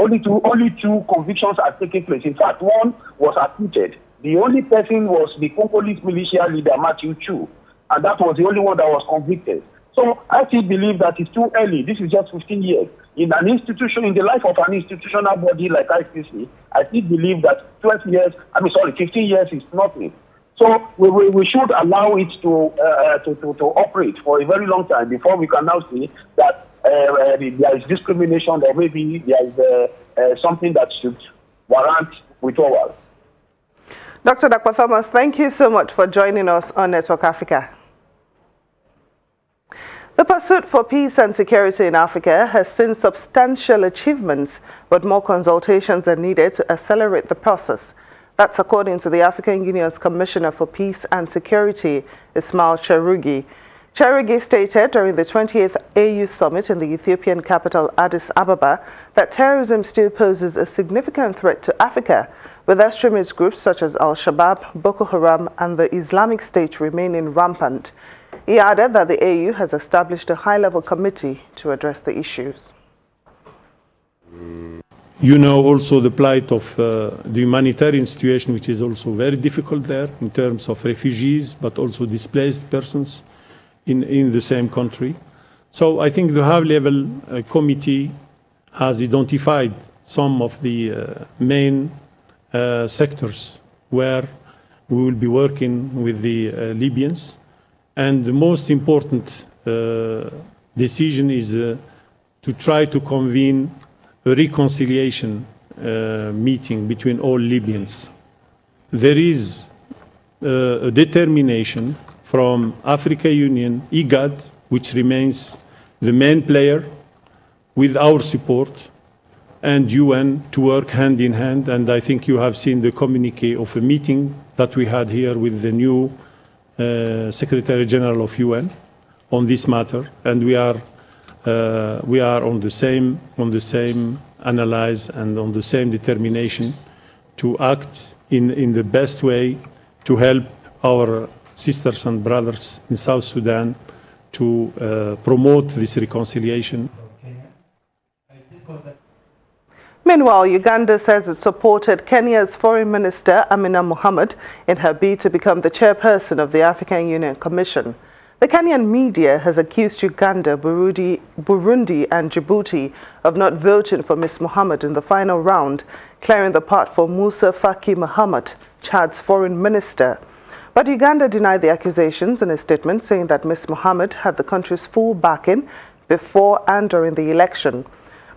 Only two convictions are taking place. In fact, one was acquitted. The only person was the Congolese militia leader, Matthew Chu, and that was the only one that was convicted. So I still believe that it's too early. This is just 15 years. In an institution, in the life of an institutional body like ICC, I still believe that 15 years is nothing. So we should allow it to operate for a very long time before we can now see that there is discrimination, or maybe there is something that should warrant withdrawal. Dr. Dakwa Thomas, thank you so much for joining us on Network Africa. The pursuit for peace and security in Africa has seen substantial achievements, but more consultations are needed to accelerate the process. That's according to the African Union's Commissioner for Peace and Security, Ismail Cherugi. Cherugi stated during the 20th AU Summit in the Ethiopian capital Addis Ababa that terrorism still poses a significant threat to Africa, with extremist groups such as Al-Shabaab, Boko Haram and the Islamic State remaining rampant. He added that the AU has established a high-level committee to address the issues. You know also the plight of the humanitarian situation, which is also very difficult there in terms of refugees, but also displaced persons in the same country. So I think the high-level committee has identified some of the main sectors where we will be working with the Libyans. And the most important decision is to try to convene a reconciliation meeting between all Libyans. There is a determination from African Union, IGAD, which remains the main player, with our support, and UN to work hand in hand. And I think you have seen the communique of a meeting that we had here with the new Secretary General of UN on this matter, and we are on the same analyze and on the same determination to act in the best way to help our sisters and brothers in South Sudan to promote this reconciliation. Meanwhile, Uganda says it supported Kenya's Foreign Minister Amina Mohammed in her bid to become the chairperson of the African Union Commission. The Kenyan media has accused Uganda, Burundi and Djibouti of not voting for Ms. Mohammed in the final round, clearing the path for Musa Faki Mohammed, Chad's foreign minister. But Uganda denied the accusations in a statement, saying that Ms. Mohammed had the country's full backing before and during the election.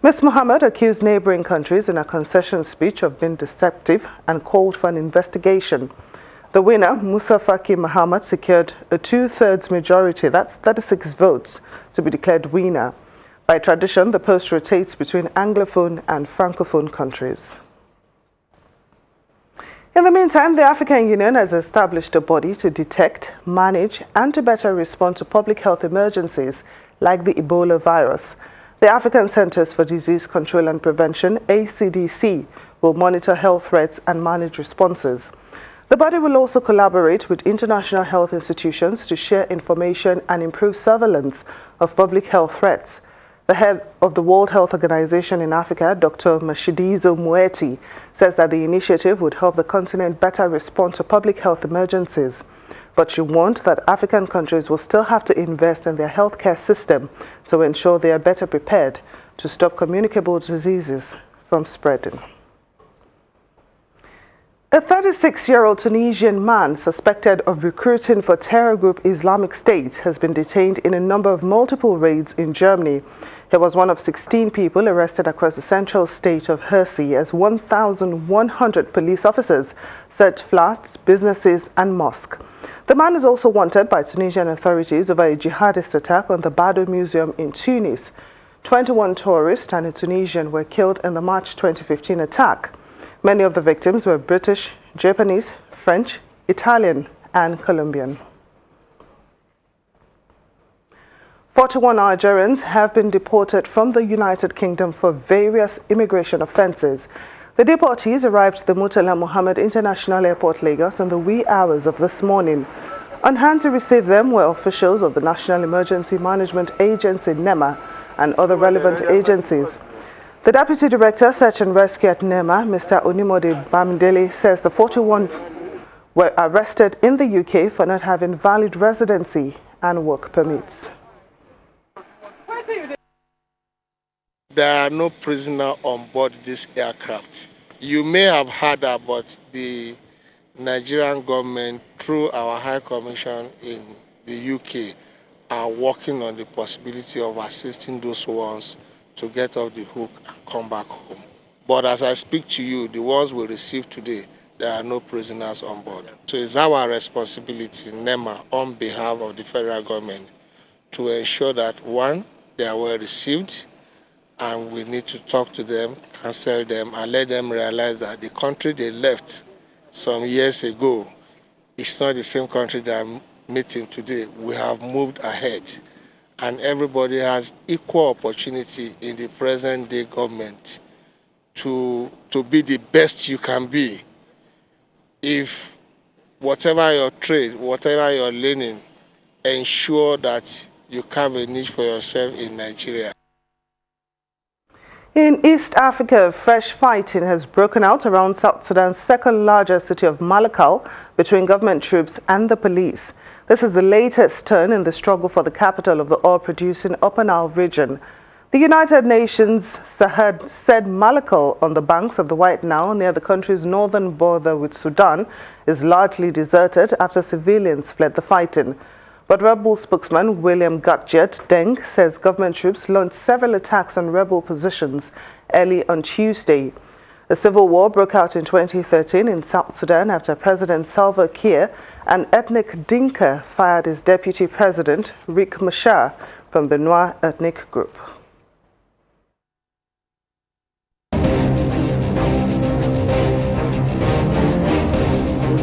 Ms. Mohammed accused neighboring countries in a concession speech of being deceptive and called for an investigation. The winner, Musa Faki Mohammed, secured a 2/3 majority, that's 36 votes, to be declared winner. By tradition, the post rotates between Anglophone and Francophone countries. In the meantime, the African Union has established a body to detect, manage, and to better respond to public health emergencies like the Ebola virus. The African Centers for Disease Control and Prevention, ACDC, will monitor health threats and manage responses. The body will also collaborate with international health institutions to share information and improve surveillance of public health threats. The head of the World Health Organization in Africa, Dr. Mashidiso Moeti, says that the initiative would help the continent better respond to public health emergencies. But she warned that African countries will still have to invest in their healthcare system to ensure they are better prepared to stop communicable diseases from spreading. A 36-year-old Tunisian man suspected of recruiting for terror group Islamic State has been detained in a number of multiple raids in Germany. He was one of 16 people arrested across the central state of Hesse as 1,100 police officers searched flats, businesses and mosques. The man is also wanted by Tunisian authorities over a jihadist attack on the Bardo Museum in Tunis. 21 tourists and a Tunisian were killed in the March 2015 attack. Many of the victims were British, Japanese, French, Italian, and Colombian. 41 Algerians have been deported from the United Kingdom for various immigration offenses. The deportees arrived at the Murtala Mohammed International Airport, Lagos, in the wee hours of this morning. On hand to receive them were officials of the National Emergency Management Agency, NEMA, and other relevant agencies. The Deputy Director, Search and Rescue at NEMA, Mr. Onimode Bamidele, says the 41 were arrested in the UK for not having valid residency and work permits. There are no prisoners on board this aircraft. You may have heard about the Nigerian government, through our High Commission in the UK, are working on the possibility of assisting those ones to get off the hook and come back home. But as I speak to you, the ones we received today, there are no prisoners on board. So it's our responsibility, NEMA, on behalf of the federal government, to ensure that, one, they are well received, and we need to talk to them, counsel them, and let them realize that the country they left some years ago is not the same country they are meeting today. We have moved ahead, and everybody has equal opportunity in the present day government to be the best you can be. If whatever your trade, whatever you're learning, ensure that you carve a niche for yourself in Nigeria. In East Africa, fresh fighting has broken out around South Sudan's second largest city of Malakal between government troops and the police. This is the latest turn in the struggle for the capital of the oil-producing Upper Nile region. The United Nations said Malakal, on the banks of the White Nile near the country's northern border with Sudan, is largely deserted after civilians fled the fighting. But rebel spokesman William Gatjet Deng says government troops launched several attacks on rebel positions early on Tuesday. A civil war broke out in 2013 in South Sudan after President Salva Kiir, an ethnic Dinka, fired his deputy president, Riek Machar, from the Noir ethnic group.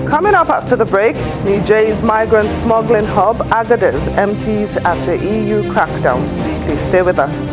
Coming up after the break, Niger's migrant smuggling hub, Agadez, empties after EU crackdown. Please stay with us.